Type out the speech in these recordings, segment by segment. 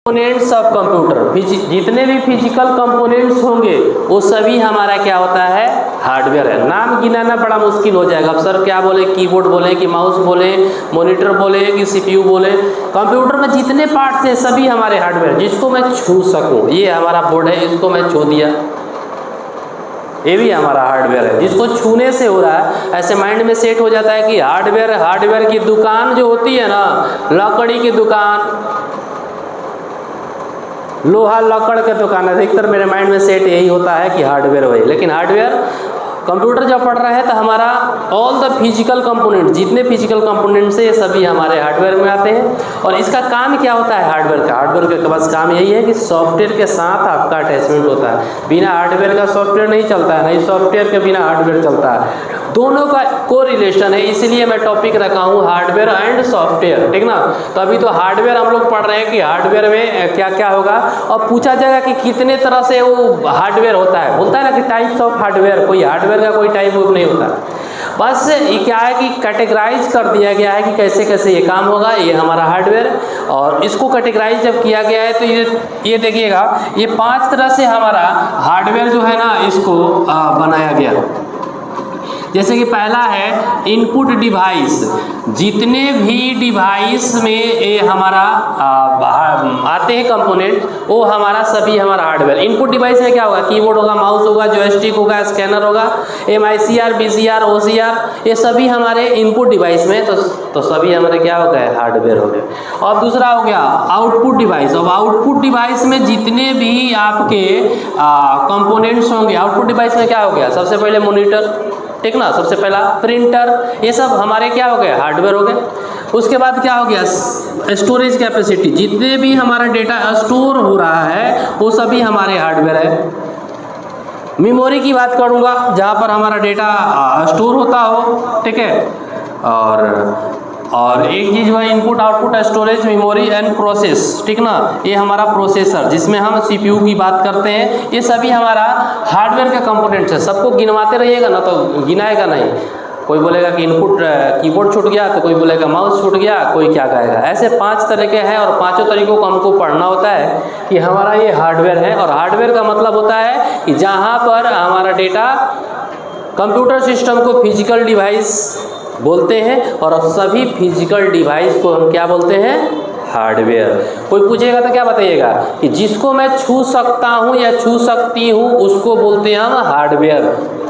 Components of computer, जितने भी physical components होंगे वो सभी हमारा क्या होता है, हार्डवेयर है। नाम गिनाना बड़ा मुश्किल हो जाएगा। अब सर क्या बोले, कीबोर्ड बोले कि माउस बोले, मॉनिटर बोले कि सीपीयू बोले। कंप्यूटर में जितने पार्ट्स हैं सभी हमारे हार्डवेयर, जिसको मैं छू सकूं। ये हमारा बोर्ड है, इसको मैं छू दिया, ये भी हमारा हार्डवेयर है, जिसको छूने से हो रहा है। ऐसे माइंड में सेट हो जाता है कि हार्डवेयर की दुकान जो होती है ना, लकड़ी की दुकान, लोहा लकड़ के दुकान, अधिकतर मेरे माइंड में सेट यही होता है कि हार्डवेयर वही। लेकिन हार्डवेयर कंप्यूटर जब पढ़ रहा है तो हमारा ऑल द फिजिकल कंपोनेंट, जितने फिजिकल कंपोनेंट्स है सभी हमारे हार्डवेयर में आते हैं। और इसका काम क्या होता है हार्डवेयर का? हार्डवेयर का बस काम यही है कि सॉफ्टवेयर के साथ आपका अटैचमेंट होता है। बिना हार्डवेयर का सॉफ्टवेयर नहीं चलता है, नहीं सॉफ्टवेयर के बिना हार्डवेयर चलता है। दोनों का को रिलेशन है, इसलिए मैं टॉपिक रखा हूँ हार्डवेयर एंड सॉफ्टवेयर, ठीक ना। तो अभी तो हार्डवेयर हम लोग पढ़ रहे हैं कि हार्डवेयर में क्या क्या होगा। और पूछा जाएगा कि कितने तरह से वो हार्डवेयर होता है, बोलता है ना कि टाइप्स ऑफ हार्डवेयर, कोई हार्डवेयर का कोई टाइप नहीं होता। बस ये क्या है कि कैटेगराइज कर दिया गया है कि कैसे कैसे ये काम होगा, ये हमारा हार्डवेयर। और इसको कैटेगराइज जब किया गया है तो ये देखिएगा, ये 5 तरह से हमारा हार्डवेयर जो है ना, इसको बनाया गया। जैसे कि पहला है इनपुट डिवाइस। जितने भी डिवाइस में ये हमारा आते हैं कंपोनेंट, वो हमारा सभी हमारा हार्डवेयर। इनपुट डिवाइस में क्या होगा, कीबोर्ड होगा, माउस होगा, जॉयस्टिक होगा, स्कैनर होगा, MICR, BCR, OCR, ये सभी हमारे इनपुट डिवाइस में। तो सभी हमारे क्या हो गए, हार्डवेयर हो गए। और दूसरा हो गया आउटपुट डिवाइस। अब आउटपुट डिवाइस में जितने भी आपके कंपोनेंट्स होंगे, आउटपुट डिवाइस में क्या हो गया, सबसे पहले मॉनिटर, ठीक ना, सबसे पहला प्रिंटर, ये सब हमारे क्या हो गए, हार्डवेयर हो गए। उसके बाद क्या हो गया, स्टोरेज कैपेसिटी, जितने भी हमारा डेटा स्टोर हो रहा है वो सभी हमारे हार्डवेयर है। मेमोरी की बात करूँगा, जहाँ पर हमारा डेटा स्टोर होता हो, ठीक है। और एक चीज़ हुआ input output storage memory and process, ठीक ना, ये हमारा प्रोसेसर, जिसमें हम CPU की बात करते हैं। ये सभी हमारा हार्डवेयर का कंपोनेंट्स है। सबको गिनवाते रहिएगा ना तो गिनाएगा नहीं। कोई बोलेगा कि इनपुट कीबोर्ड छूट गया, तो कोई बोलेगा माउस छूट गया, कोई क्या कहेगा। ऐसे 5 तरीके हैं और पांचों तरीकों को हमको पढ़ना होता है कि हमारा ये हार्डवेयर है। और हार्डवेयर का मतलब होता है कि जहाँ पर हमारा डेटा, कंप्यूटर सिस्टम को फिजिकल डिवाइस बोलते हैं और सभी फिजिकल डिवाइस को हम क्या बोलते हैं, हार्डवेयर। कोई पूछेगा तो क्या बताइएगा कि जिसको मैं छू सकता हूं या छू सकती हूं उसको बोलते हैं हम हार्डवेयर।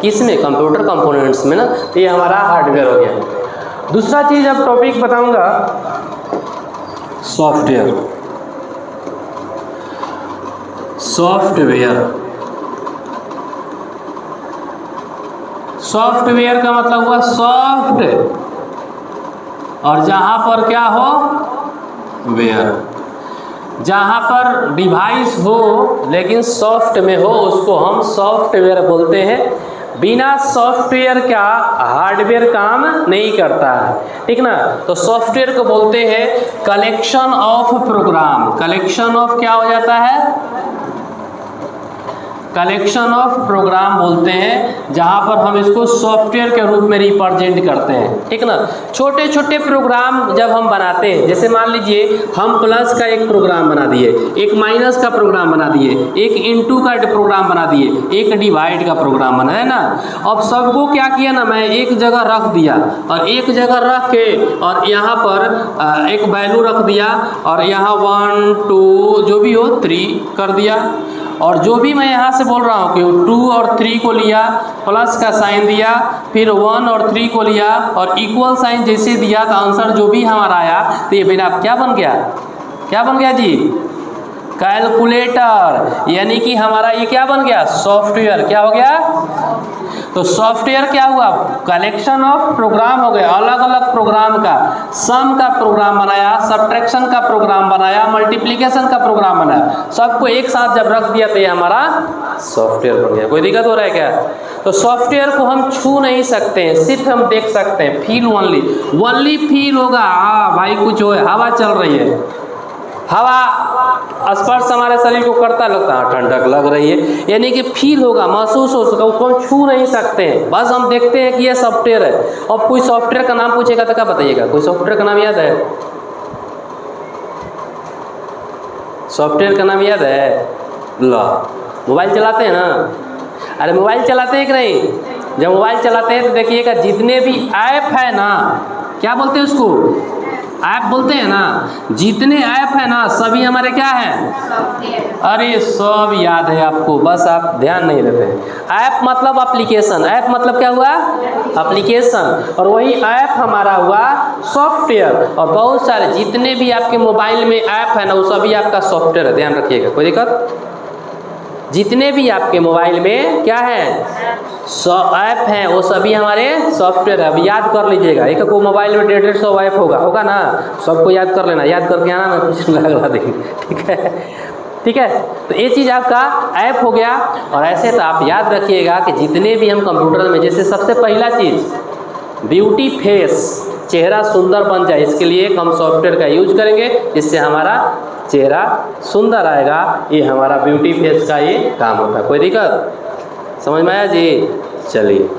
किसमें, कंप्यूटर कंपोनेंट्स में ना। तो ये हमारा हार्डवेयर हो गया। दूसरा चीज अब टॉपिक बताऊंगा, सॉफ्टवेयर। सॉफ्टवेयर का मतलब हुआ सॉफ्ट, और जहां पर क्या हो, वेयर। जहां पर डिवाइस हो लेकिन सॉफ्ट में हो उसको हम सॉफ्टवेयर बोलते हैं। बिना सॉफ्टवेयर का हार्डवेयर काम नहीं करता है, ठीक ना। तो सॉफ्टवेयर को बोलते हैं collection of program. Collection of क्या हो जाता है, कलेक्शन ऑफ प्रोग्राम बोलते हैं, जहां पर हम इसको सॉफ्टवेयर के रूप में रिप्रेजेंट करते हैं, ठीक ना। छोटे छोटे प्रोग्राम जब हम बनाते हैं, जैसे मान लीजिए हम प्लस का एक प्रोग्राम बना दिए, एक माइनस का प्रोग्राम बना दिए, एक इनटू का प्रोग्राम बना दिए, एक डिवाइड का प्रोग्राम बना है ना। अब सबको क्या किया ना, मैं एक जगह रख दिया, और एक जगह रख के और यहाँ पर एक वैल्यू रख दिया, और यहाँ 1 2 जो भी हो 3 कर दिया। और जो भी मैं यहाँ से बोल रहा हूँ कि 2 और 3 को लिया, प्लस का साइन दिया, फिर 1 और 3 को लिया और इक्वल साइन जैसे दिया तो आंसर जो भी हमारा आया, तो ये बेटा क्या बन गया, क्या बन गया जी, कैलकुलेटर। यानी कि हमारा ये क्या बन गया, सॉफ्टवेयर। क्या हो गया, तो सॉफ्टवेयर क्या हुआ, कलेक्शन ऑफ प्रोग्राम हो गया, अलग अलग प्रोग्राम का। सम का प्रोग्राम बनाया, सब्ट्रैक्शन का प्रोग्राम बनाया, मल्टीप्लिकेशन का प्रोग्राम बनाया, सबको एक साथ जब रख दिया तो ये हमारा सॉफ्टवेयर बन गया। कोई दिक्कत हो रहा है क्या? तो सॉफ्टवेयर को हम छू नहीं सकते हैं, सिर्फ हम देख सकते हैं, फील ओनली फील होगा। हाँ भाई कुछ हो, हवा चल रही है, हवा स्पर्श हमारे शरीर को करता लगता है, ठंडक लग रही है, यानी कि फील होगा, महसूस हो सका, उसको हम छू नहीं सकते हैं, बस हम देखते हैं कि ये सॉफ्टवेयर है। और कोई सॉफ्टवेयर का नाम पूछेगा तो क्या बताइएगा, कोई सॉफ्टवेयर का नाम याद है? सॉफ्टवेयर का नाम याद है? लो, मोबाइल चलाते हैं ना? अरे मोबाइल चलाते हैं कि नहीं? जब मोबाइल चलाते हैं तो देखिएगा जितने भी ऐप है ना, क्या बोलते हैं उसको? ऐप बोलते हैं ना। जितने ऐप है ना सभी हमारे क्या हैं? अरे सब याद है आपको, बस आप ध्यान नहीं देते हैं। ऐप मतलब एप्लीकेशन, ऐप मतलब क्या हुआ? एप्लीकेशन। और वही ऐप हमारा हुआ सॉफ्टवेयर। और बहुत सारे जितने भी आपके मोबाइल में ऐप है ना वो सभी आपका सॉफ्टवेयर है, ध्यान रखिएगा, कोई दिक्कत? जितने भी आपके मोबाइल में क्या है, ऐप हैं, वो सभी हमारे सॉफ्टवेयर है। अब याद कर लीजिएगा, एक को मोबाइल में 150 ऐप होगा ना, सबको याद कर लेना, याद करके आना, मैं पूछूंगा अगला दिन, ठीक है? ठीक है, तो ये चीज़ आपका ऐप हो गया। और ऐसे तो आप याद रखिएगा कि जितने भी हम कंप्यूटर में, जैसे सबसे पहला चीज़ ब्यूटी फेस, चेहरा सुंदर बन जाए, इसके लिए हम सॉफ्टवेयर का यूज करेंगे, जिससे हमारा चेहरा सुंदर आएगा। ये हमारा ब्यूटी फेस का ये काम होता है। कोई दिक्कत समझ में आया जी? चलिए।